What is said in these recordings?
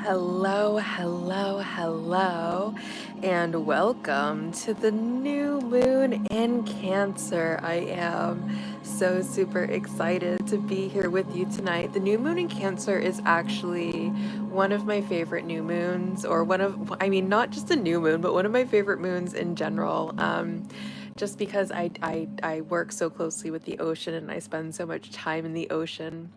Hello, hello, hello, and welcome to the new moon in Cancer. I am so super excited to be here with you tonight. The new moon in Cancer is actually one of my favorite new moons, or not just a new moon, but one of my favorite moons in general. Just because I work so closely with the ocean and I spend so much time in the ocean.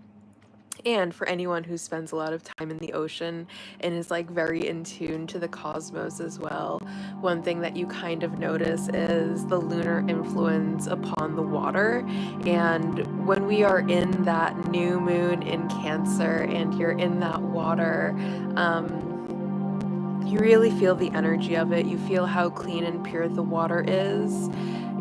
And for anyone who spends a lot of time in the ocean and is like very in tune to the cosmos as well, one thing that you kind of notice is the lunar influence upon the water. And when we are in that new moon in Cancer and you're in that water, you really feel the energy of it. You feel how clean and pure the water is,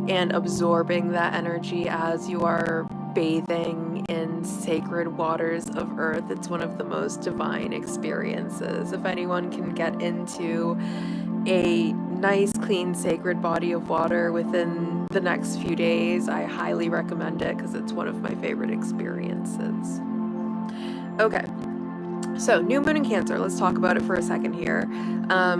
and absorbing that energy as you are bathing in sacred waters of earth. It's one of the most divine experiences. If anyone can get into a nice, clean, sacred body of water within the next few days, I highly recommend it because it's one of my favorite experiences. Okay. So, new moon in Cancer, let's talk about it for a second here.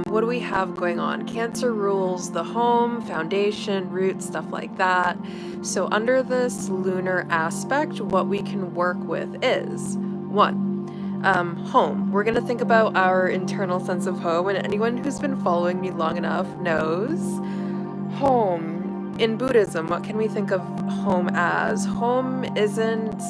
What do we have going on? Cancer rules the home, foundation, roots, stuff like that. So, under this lunar aspect, what we can work with is one, home. We're going to think about our internal sense of home, and anyone who's been following me long enough knows home. In Buddhism, what can we think of home as? Home isn't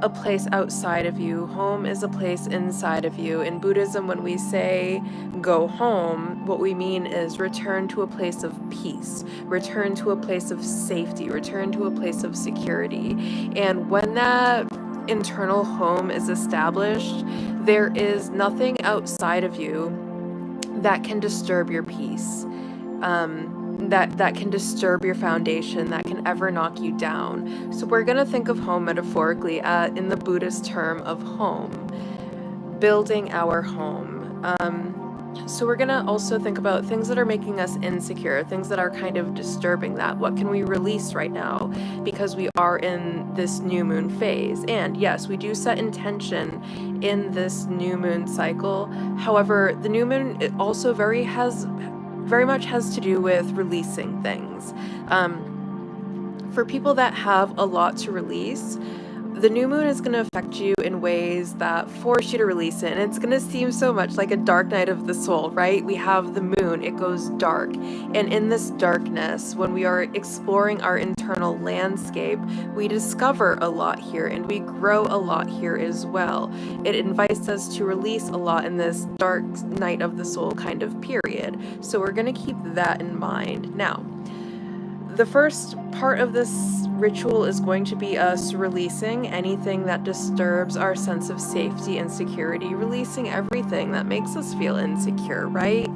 a place outside of you. Home is a place inside of you. In Buddhism, when we say go home, what we mean is return to a place of peace, return to a place of safety, return to a place of security. And when that internal home is established, there is nothing outside of you that can disturb your peace. That can disturb your foundation, that can ever knock you down. So we're going to think of home metaphorically in the Buddhist term of home, building our home. So we're going to also think about things that are making us insecure, things that are kind of disturbing that. What can we release right now? Because we are in this new moon phase. And yes, we do set intention in this new moon cycle. However, the new moon, it also very much has to do with releasing things. For people that have a lot to release, the new moon is going to affect you in ways that force you to release it. And it's going to seem so much like a dark night of the soul, right? We have the moon, it goes dark. And in this darkness, when we are exploring our internal landscape, we discover a lot here and we grow a lot here as well. It invites us to release a lot in this dark night of the soul kind of period. So we're going to keep that in mind. Now, the first part of this ritual is going to be us releasing anything that disturbs our sense of safety and security, releasing everything that makes us feel insecure, right?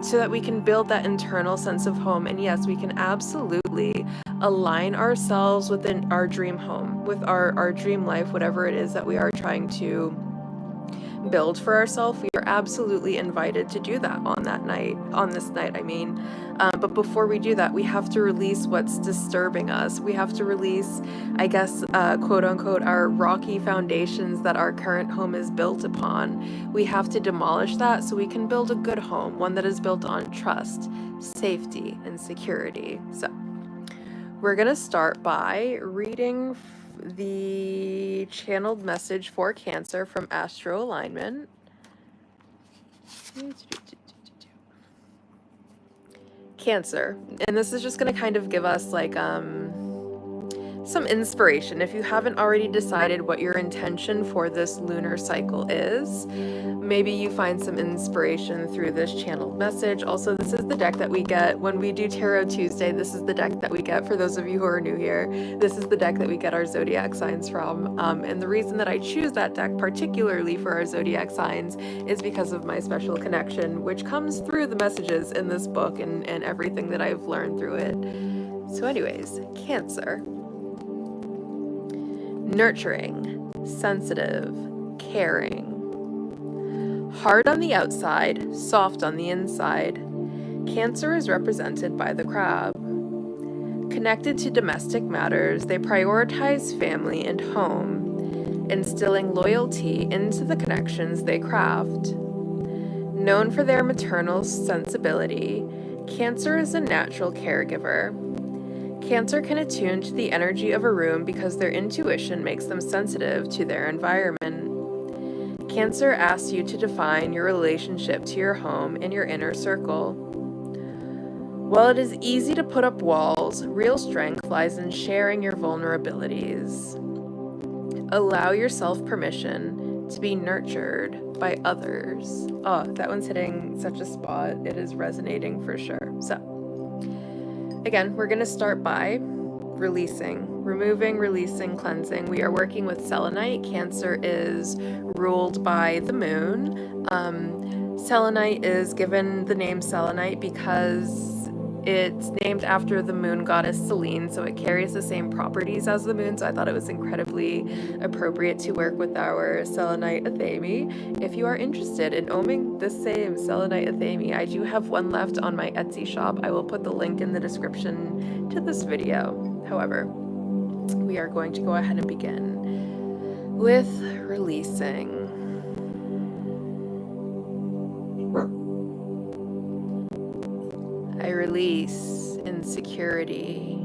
So that we can build that internal sense of home. And yes, we can absolutely align ourselves within our dream home, with our dream life, whatever it is that we are trying to build for ourselves. We are absolutely invited to do that on this night, I mean. But before we do that, we have to release what's disturbing us. We have to release, I guess, quote unquote, our rocky foundations that our current home is built upon. We have to demolish that so we can build a good home, one that is built on trust, safety, and security. So we're going to start by reading the channeled message for Cancer from Astro Alignment. Cancer, and this is just going to kind of give us like some inspiration. If you haven't already decided what your intention for this lunar cycle is, maybe you find some inspiration through this channeled message. Also, this is the deck that we get when we do Tarot Tuesday. This is the deck that we get for those of you who are new here. This is the deck that we get our zodiac signs from. And the reason that I choose that deck particularly for our zodiac signs is because of my special connection, which comes through the messages in this book and everything that I've learned through it. So anyways, Cancer. Nurturing, sensitive, caring. Hard on the outside, soft on the inside. Cancer is represented by the crab. Connected to domestic matters, they prioritize family and home. instilling loyalty into the connections they craft. Known for their maternal sensibility, Cancer is a natural caregiver. Cancer can attune to the energy of a room because their intuition makes them sensitive to their environment. Cancer asks you to define your relationship to your home and your inner circle. While it is easy to put up walls, real strength lies in sharing your vulnerabilities. Allow yourself permission to be nurtured by others. Oh, that one's hitting such a spot. It is resonating for sure. So, again, we're going to start by removing, releasing, cleansing. We are working with selenite. Cancer is ruled by the moon. Selenite is given the name selenite because it's named after the moon goddess Selene, so it carries the same properties as the moon, so I thought it was incredibly appropriate to work with our selenite athame. If you are interested in owning the same selenite athame, I do have one left on my Etsy shop. I will put the link in the description to this video. However, we are going to go ahead and begin with releasing. I release insecurity.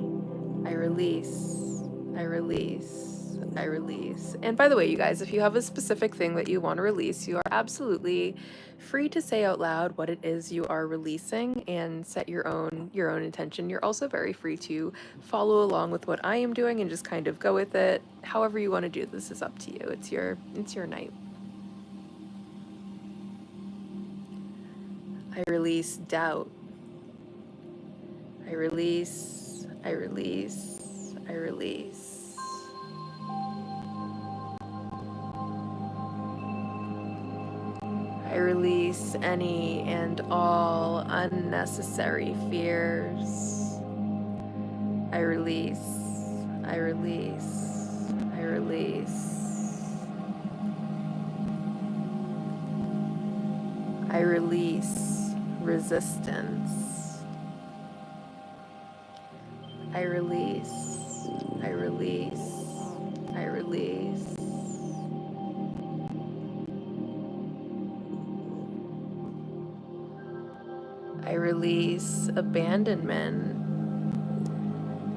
I release, I release, I release. And by the way, you guys, if you have a specific thing that you want to release, you are absolutely free to say out loud what it is you are releasing and set your own intention. You're also very free to follow along with what I am doing and just kind of go with it. However you want to do this is up to you. It's your night. I release doubt. I release, I release, I release. I release any and all unnecessary fears. I release, I release, I release. I release resistance. I release, I release, I release. I release abandonment.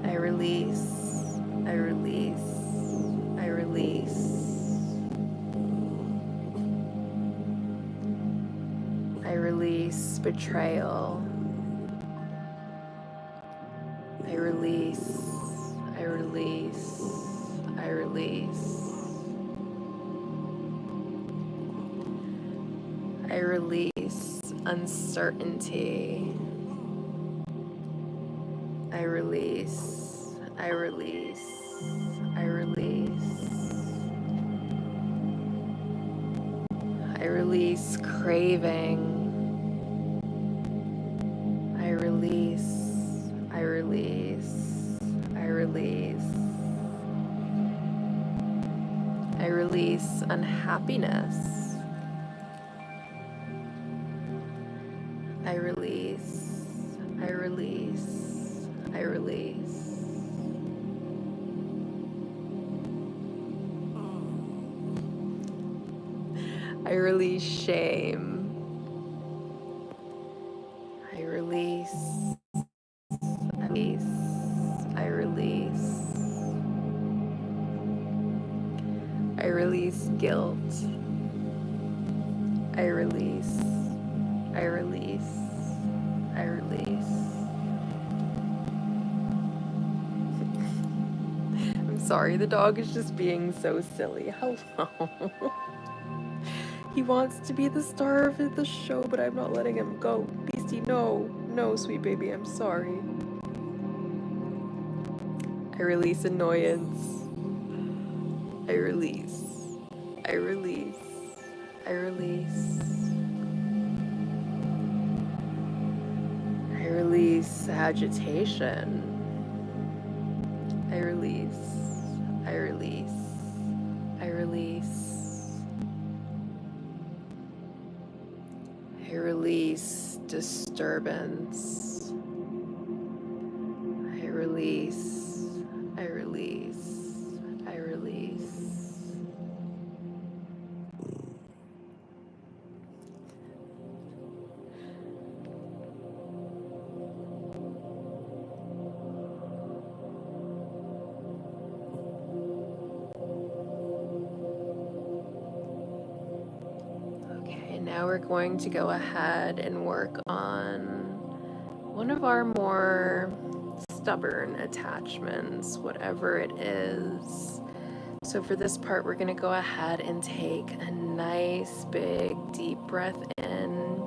I release, I release, I release. I release betrayal. I release, I release, I release. I release uncertainty. I release, I release, I release. I release craving. I release, I release, I release. I release unhappiness. I release, I release, I release. I release shame. I release, I release, I release. I release guilt. I release, I release, I release. I'm sorry, the dog is just being so silly. Hello. He wants to be the star of the show, but I'm not letting him go. Beastie, no. No, sweet baby, I'm sorry. I release annoyance. I release. I release. I release. I release agitation. I release. I release. I release. I release disturbance. I release. I release. I release. Now we're going to go ahead and work on one of our more stubborn attachments, whatever it is. So for this part, we're going to go ahead and take a nice big deep breath in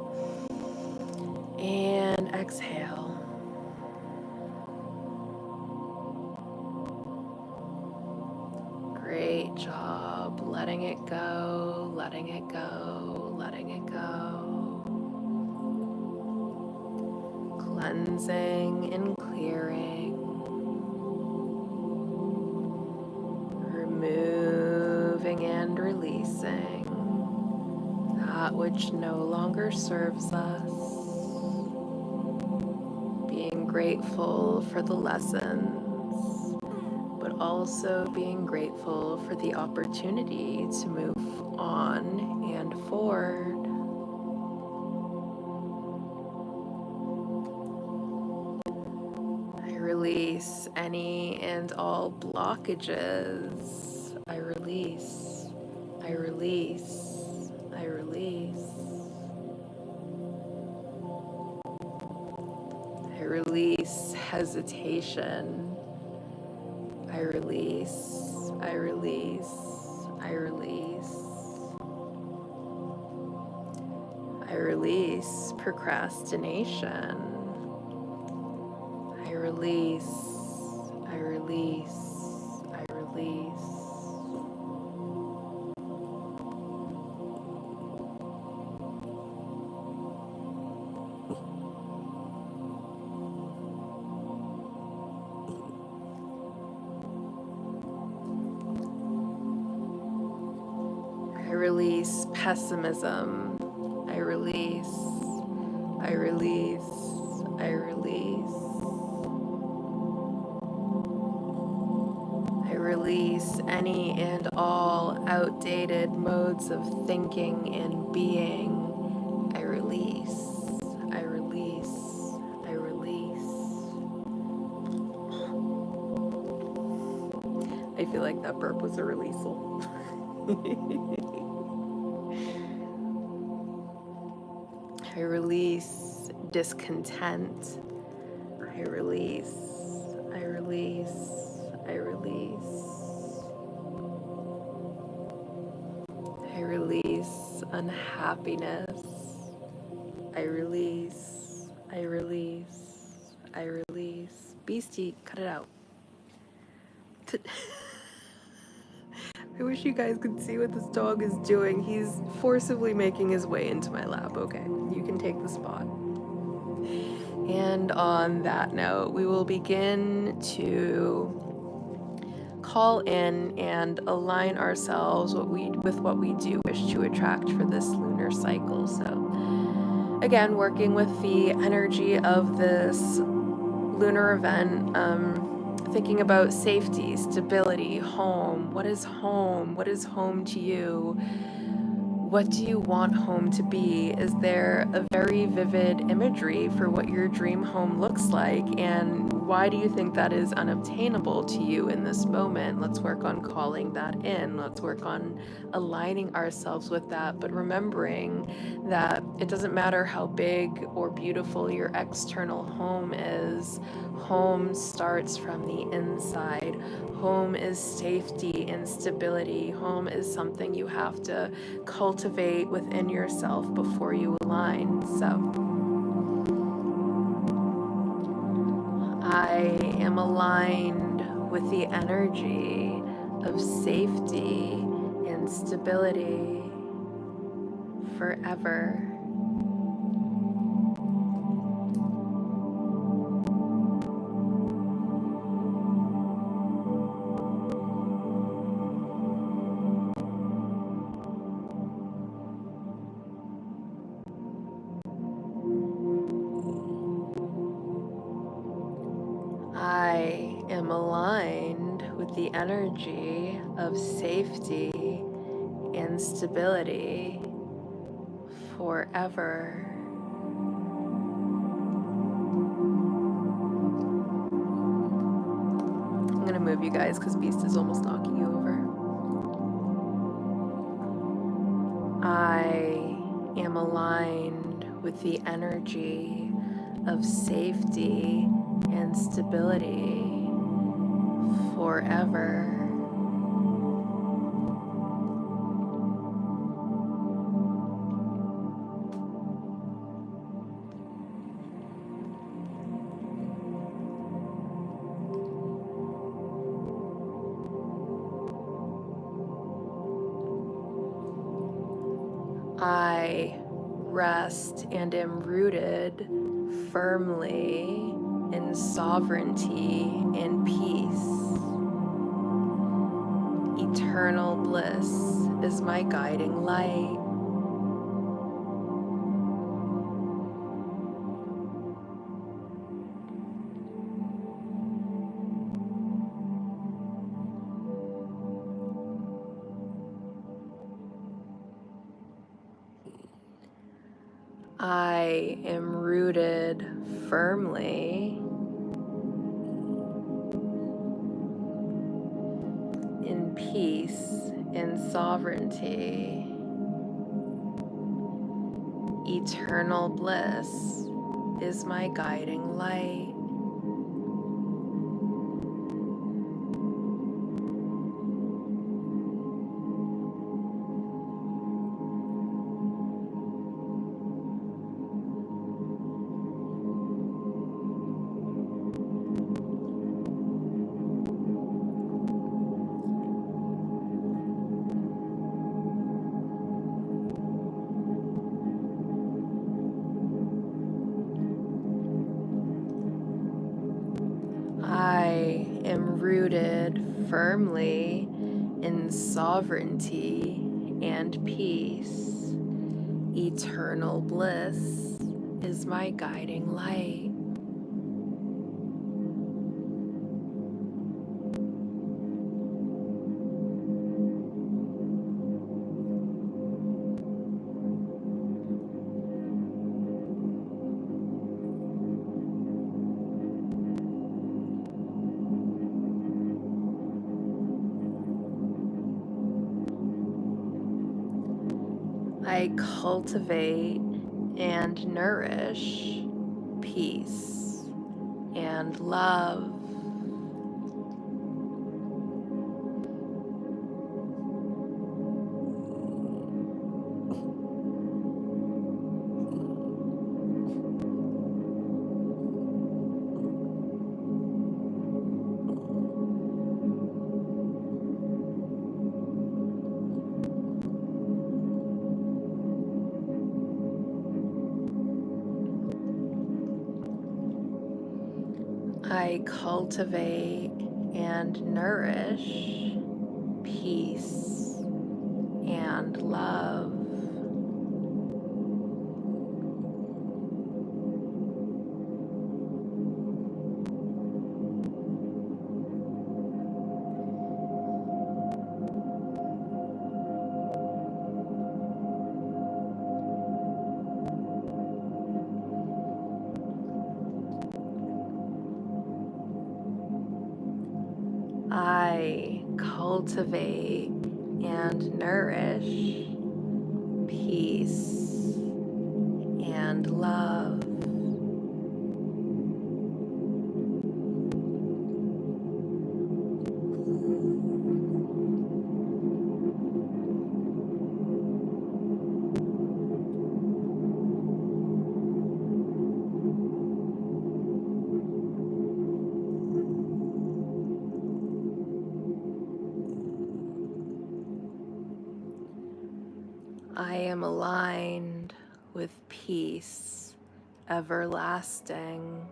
and exhale. Great job. Letting it go, letting it go, letting it go. Cleansing and clearing. Removing and releasing that which no longer serves us. Being grateful for the lessons, but also being grateful for the opportunity to move on and forward. I release any and all blockages. I release, I release, I release. I release hesitation. I release, I release, I release. I release procrastination. I release, I release, I release. I release pessimism. I release, I release, I release. I release any and all outdated modes of thinking and being. I release, I release, I release. I feel like that burp was a releasal. I release discontent. I release, I release, I release. I release unhappiness. I release, I release, I release. Beastie, cut it out. I wish you guys could see what this dog is doing. He's forcibly making his way into my lap. Okay, you can take the spot. And on that note, we will begin to call in and align ourselves with what we do wish to attract for this lunar cycle. So again, working with the energy of this lunar event, thinking about safety, stability, home. What is home? What is home to you? What do you want home to be? Is there a very vivid imagery for what your dream home looks like? And why do you think that is unobtainable to you in this moment? Let's work on calling that in. Let's work on aligning ourselves with that, but remembering that it doesn't matter how big or beautiful your external home is. Home starts from the inside. Home is safety and stability. Home is something you have to cultivate within yourself before you align. So I am aligned with the energy of safety and stability forever. I am aligned with the energy of safety and stability forever. I'm going to move you guys because Beast is almost knocking you over. I am aligned with the energy of safety and stability forever. I rest and am rooted firmly in sovereignty and peace. Eternal bliss is my guiding light. I am rooted firmly in peace and sovereignty. Eternal bliss is my guiding light. I am rooted firmly in sovereignty and peace. Eternal bliss is my guiding light. I cultivate and nourish peace and love. I cultivate and nourish peace and love. I cultivate and nourish peace and love. I am aligned with peace everlasting.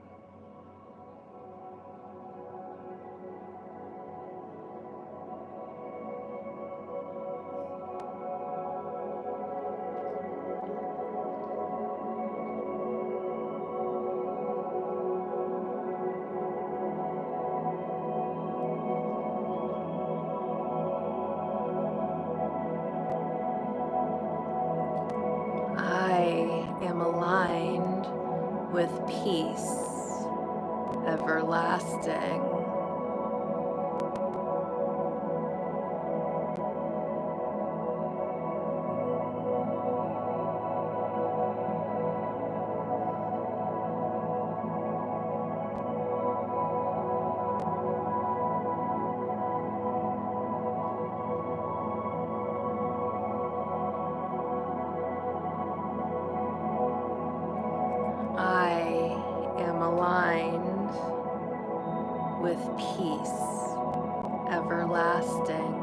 I am aligned with peace everlasting. with peace everlasting.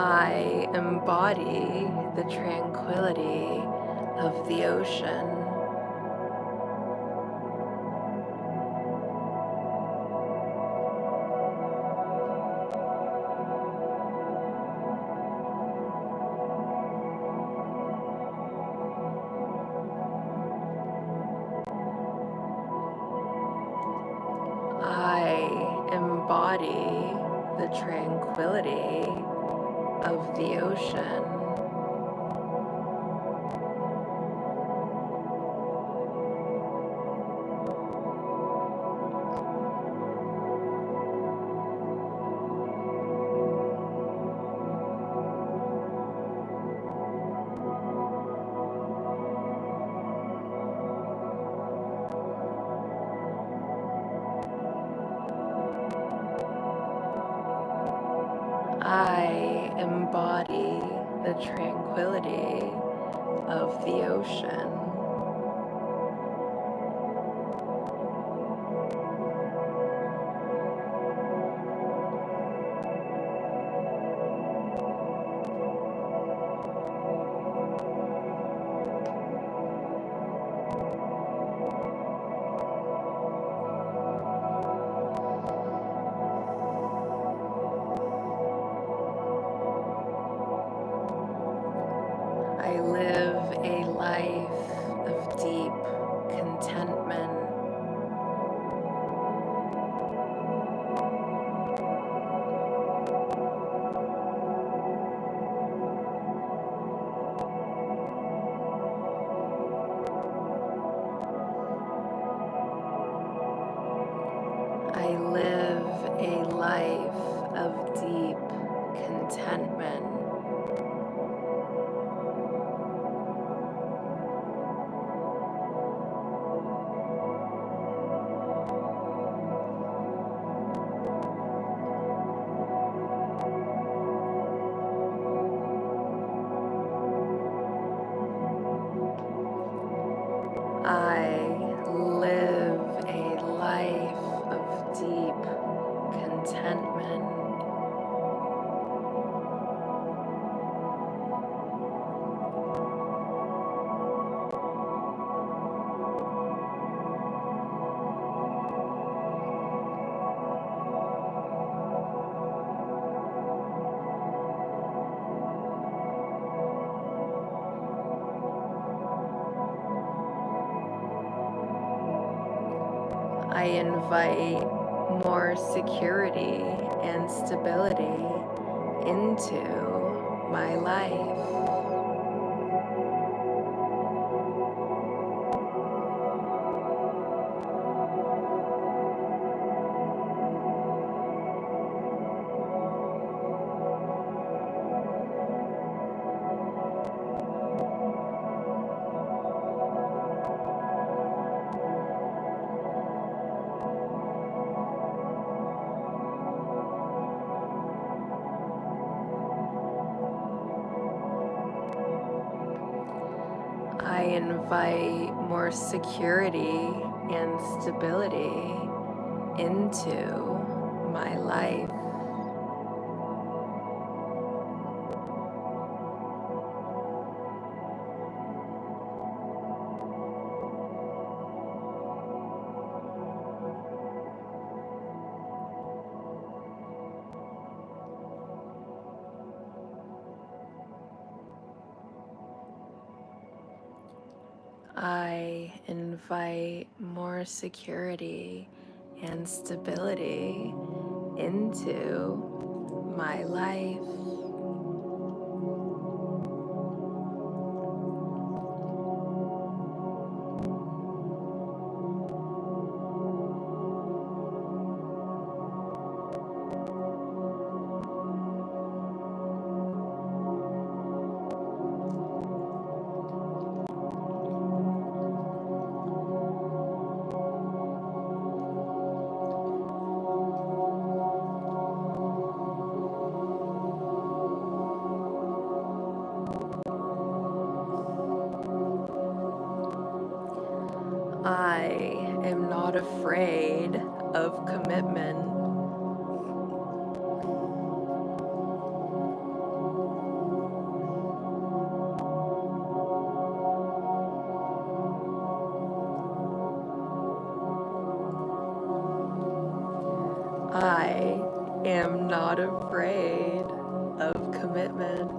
I embody the tranquility of the ocean. I embody the tranquility of the ocean. I embody the tranquility of the ocean. I live a life of deep contentment. I live a life of deep contentment. I live a life of deep contentment. I invite more security and stability into my life. I invite more security and stability into my life. I invite more security and stability into my life. I am not afraid of commitment. I am not afraid of commitment.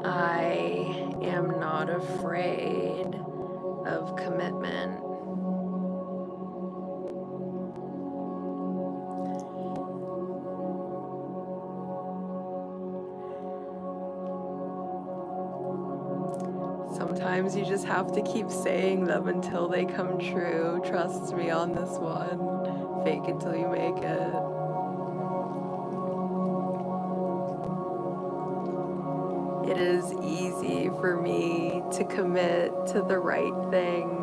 I am not afraid of commitment. Sometimes you just have to keep saying them until they come true. Trust me on this one. Fake it till you make it. It is easy for me to commit to the right things.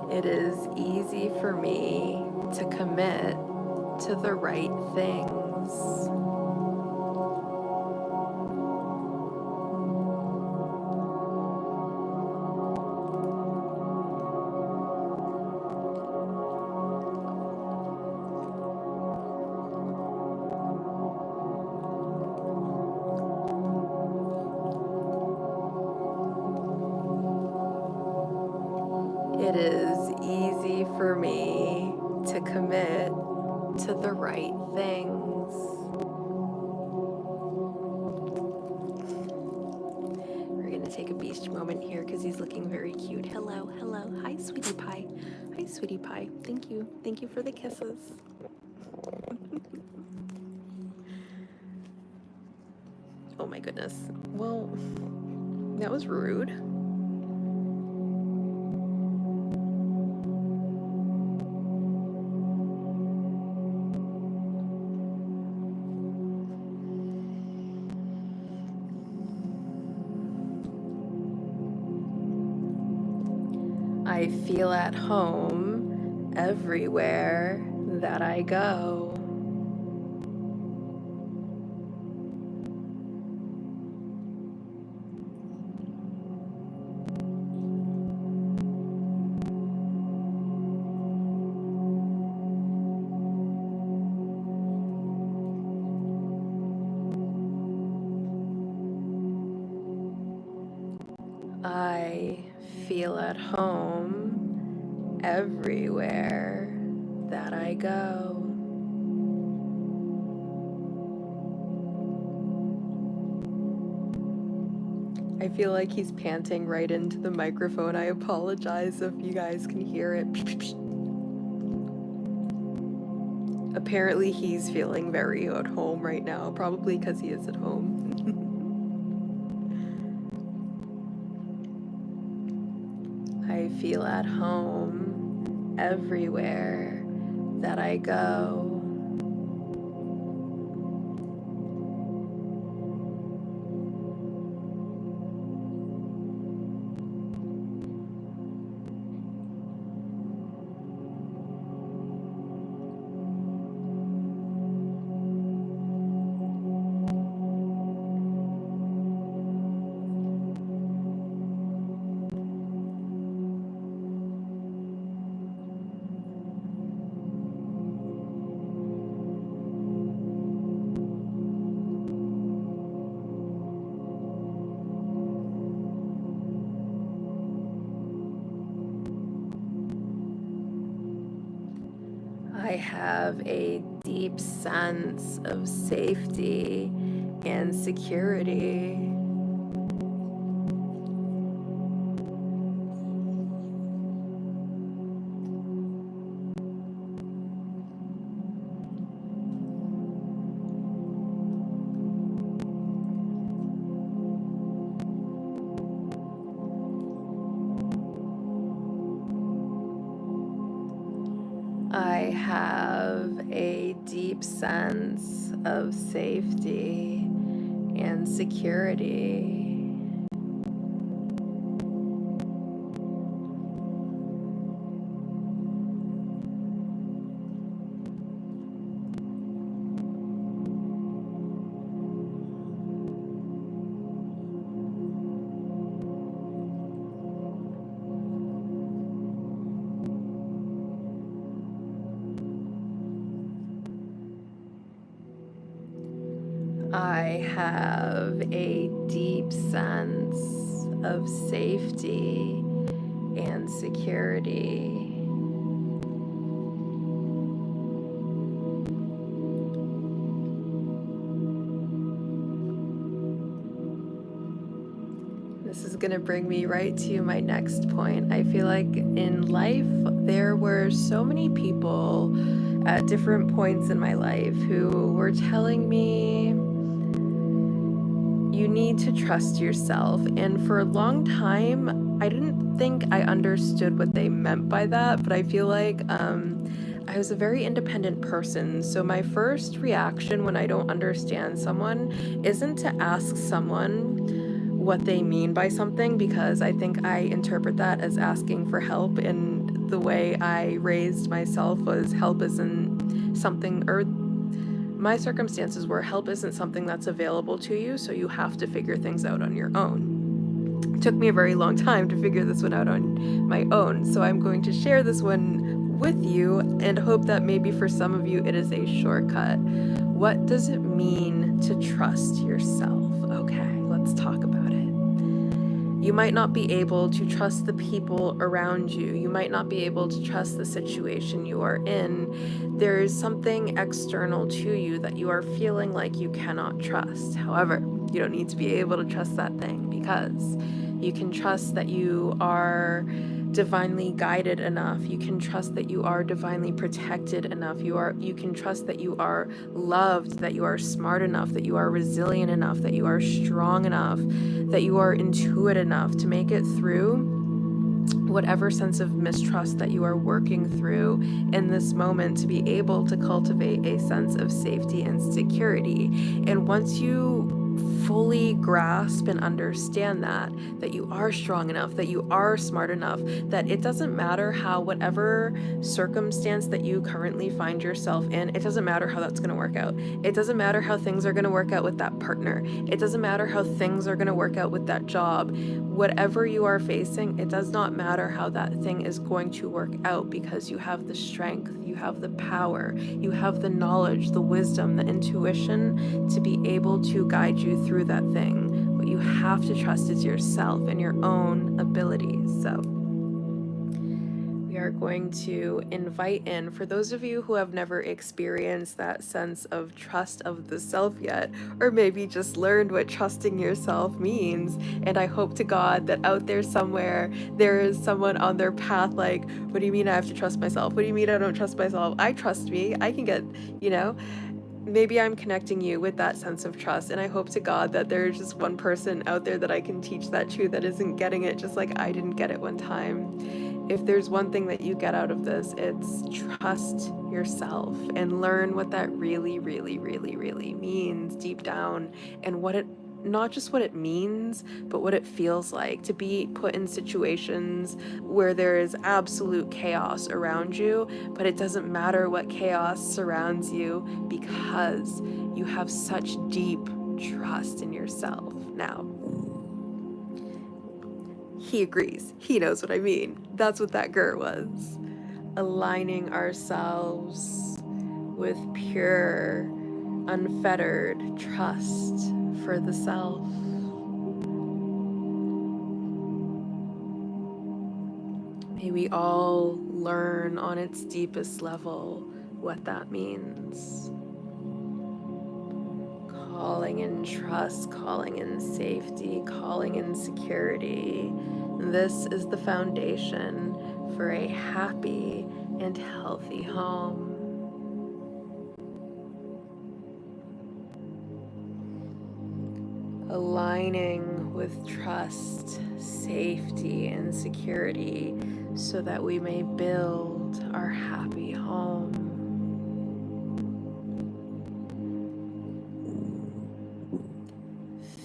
It is easy for me to commit to the right things. It is easy for me to commit to the right things. We're gonna take a beach moment here because he's looking very cute. Hello, hello. Hi, sweetie pie. Hi, sweetie pie. Thank you. Thank you for the kisses. Oh my goodness. Well, that was rude. I feel at home everywhere that I go. I feel at home everywhere that I go. I feel like he's panting right into the microphone. I apologize if you guys can hear it. Apparently he's feeling very at home right now, probably because he is at home. I feel at home everywhere that I go. I have a deep sense of safety and security. have a deep sense of safety and security. I have a deep sense of safety and security. This is going to bring me right to my next point. I feel like in life, there were so many people at different points in my life who were telling me, you need to trust yourself. And for a long time, I didn't think I understood what they meant by that, but I feel like I was a very independent person. So my first reaction when I don't understand someone isn't to ask someone what they mean by something, because I think I interpret that as asking for help. And the way I raised myself was help isn't something, or my circumstances were help isn't something that's available to you, so you have to figure things out on your own. It took me a very long time to figure this one out on my own, so I'm going to share this one with you and hope that maybe for some of you it is a shortcut. What does it mean to trust yourself? Okay, let's talk about it. You might not be able to trust the people around you. You might not be able to trust the situation you are in. There is something external to you that you are feeling like you cannot trust. However, you don't need to be able to trust that thing, because you can trust that you are divinely guided enough. You can trust that you are divinely protected enough. You can trust that you are loved, that you are smart enough, that you are resilient enough, that you are strong enough, that you are intuitive enough to make it through whatever sense of mistrust that you are working through in this moment, to be able to cultivate a sense of safety and security. And once you fully grasp and understand that you are strong enough, that you are smart enough, that it doesn't matter how, whatever circumstance that you currently find yourself in, it doesn't matter how that's going to work out. It doesn't matter how things are going to work out with that partner. It doesn't matter how things are going to work out with that job. Whatever you are facing, it does not matter how that thing is going to work out, because you have the strength, you have the power, you have the knowledge, the wisdom, the intuition to be able to guide you through that thing. What you have to trust is yourself and your own abilities. So we are going to invite in, for those of you who have never experienced that sense of trust of the self yet, or maybe just learned what trusting yourself means, and I hope to God that out there somewhere there is someone on their path like, what do you mean I have to trust myself? What do you mean I don't trust myself? I trust me. I can get, maybe I'm connecting you with that sense of trust, and I hope to God that there's just one person out there that I can teach that to that isn't getting it just like I didn't get it one time. If there's one thing that you get out of this, it's trust yourself and learn what that really, really, really, really means deep down, and what it, not just what it means, but what it feels like to be put in situations where there is absolute chaos around you, but it doesn't matter what chaos surrounds you, because you have such deep trust in yourself. Now, he agrees. He knows what I mean. That's what that grr was. Aligning ourselves with pure, unfettered trust for the self. May we all learn on its deepest level what that means. Calling in trust, calling in safety, calling in security. This is the foundation for a happy and healthy home. Aligning with trust, safety, and security so that we may build our happy home.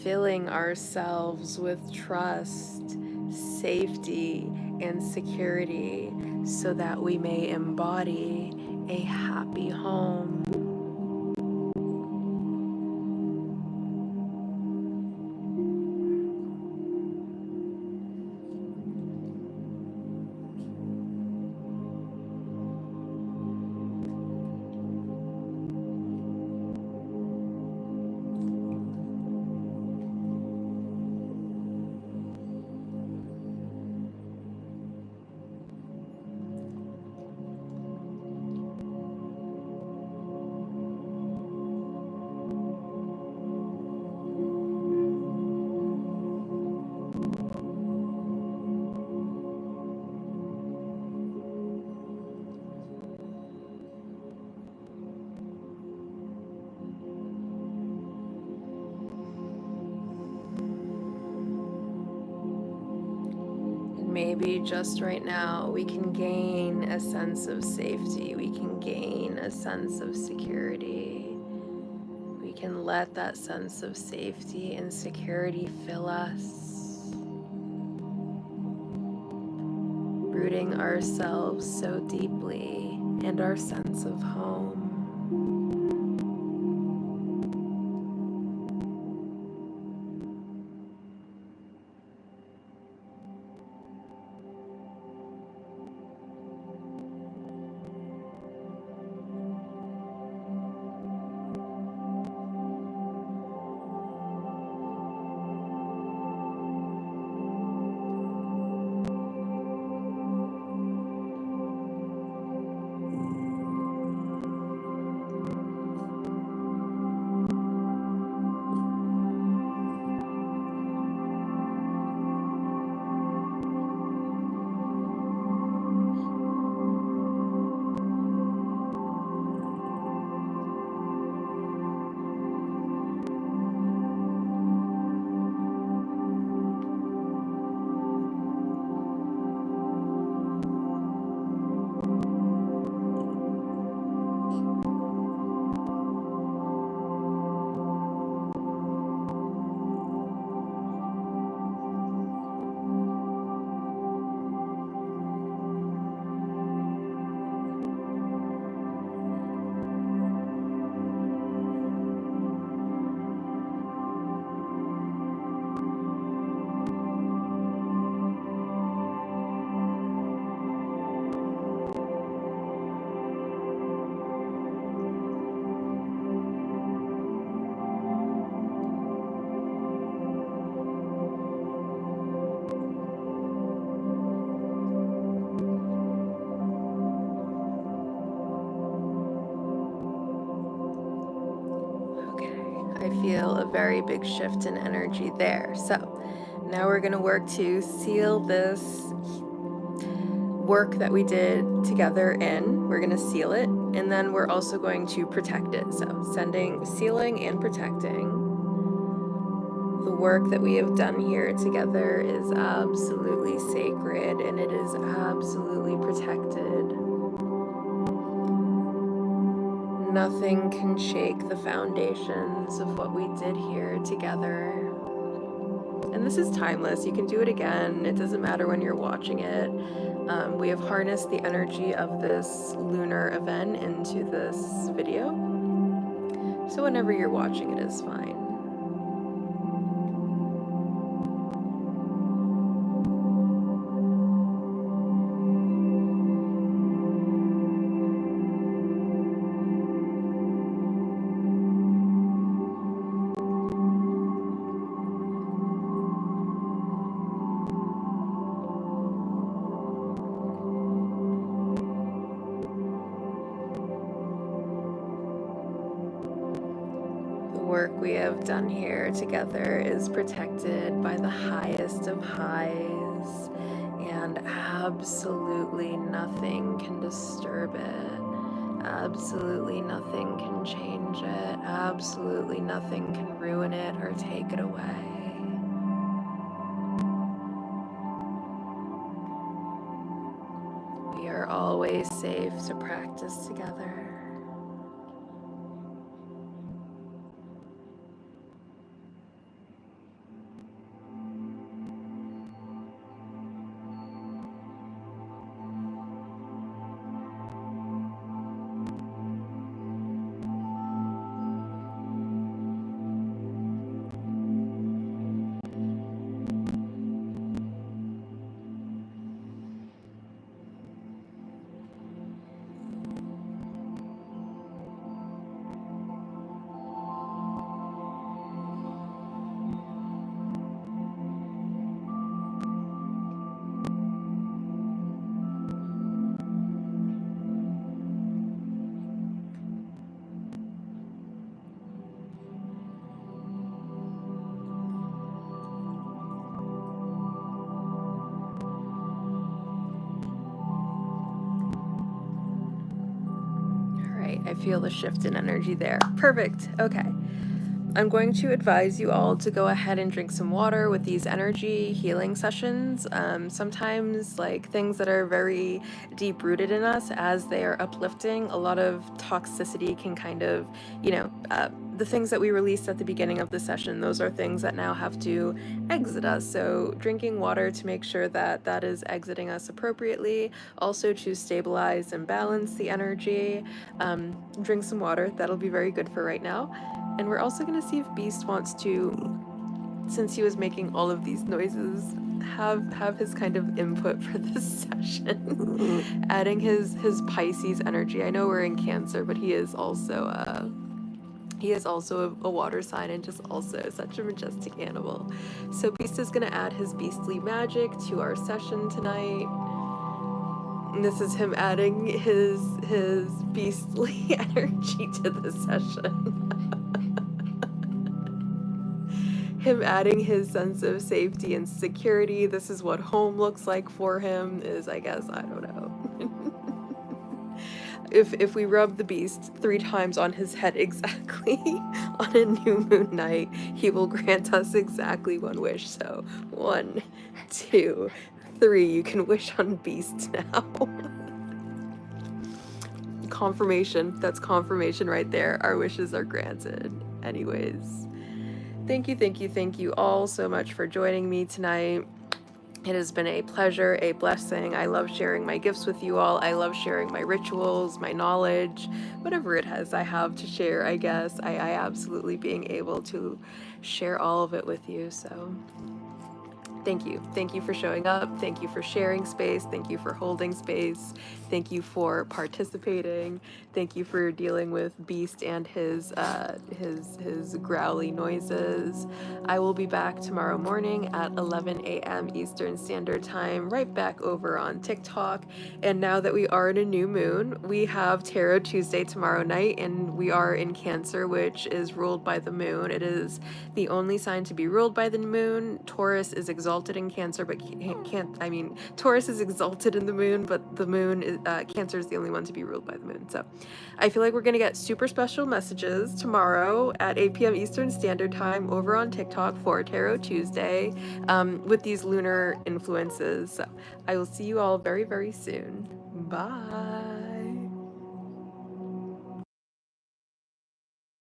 filling ourselves with trust, safety, and security so that we may embody a happy home. Maybe just right now we can gain a sense of safety, we can gain a sense of security. We can let that sense of safety and security fill us, rooting ourselves so deeply in our sense of home. I feel a very big shift in energy there. So now we're going to work to seal this work that we did together in. We're going to seal it, and then we're also going to protect it. So sealing and protecting. The work that we have done here together is absolutely sacred, and it is absolutely protected. Nothing can shake the foundations of what we did here together. And this is timeless. You can do it again. It doesn't matter when you're watching it. We have harnessed the energy of this lunar event into this video. So whenever you're watching it is fine. Work we have done here together is protected by the highest of highs, and absolutely nothing can disturb it. Absolutely nothing can change it. Absolutely nothing can ruin it or take it away. We are always safe to practice together. I feel the shift in energy there. Perfect. Okay. I'm going to advise you all to go ahead and drink some water with these energy healing sessions. Sometimes, like, things that are very deep rooted in us, as they are uplifting, a lot of toxicity can kind of, the things that we released at the beginning of the session, those are things that now have to exit us. So drinking water to make sure that that is exiting us appropriately, also to stabilize and balance the energy. Drink some water, that'll be very good for right now. And we're also going to see if Beast wants to, since he was making all of these noises, have his kind of input for this session. Adding his Pisces energy. I know we're in Cancer, but he is also a water sign and just also such a majestic animal. So Beast is going to add his beastly magic to our session tonight. And this is him adding his beastly energy to the session. Him adding his sense of safety and security. This is what home looks like for him, is, I guess, I don't know. If we rub the beast 3 times on his head exactly on a new moon night, he will grant us exactly 1 wish. So 1, 2, 3. You can wish on Beast now. Confirmation. That's confirmation right there. Our wishes are granted. Anyways. Thank you all so much for joining me tonight. It has been a pleasure, a blessing. I love sharing my gifts with you all. I love sharing my rituals, my knowledge, whatever it is I have to share, I guess. I absolutely being able to share all of it with you. So thank you. Thank you for showing up. Thank you for sharing space. Thank you for holding space. Thank you for participating. Thank you for dealing with Beast and his growly noises. I will be back tomorrow morning at 11 a.m. Eastern Standard Time, right back over on TikTok. And now that we are in a new moon, we have Tarot Tuesday tomorrow night, and we are in Cancer, which is ruled by the moon. It is the only sign to be ruled by the moon. Taurus is exalted in Cancer, but Taurus is exalted in the moon, but the moon is, Cancer is the only one to be ruled by the moon. So I feel like we're going to get super special messages tomorrow at 8 p.m. Eastern Standard Time over on TikTok for Tarot Tuesday with these lunar influences. So I will see you all very, very soon. Bye.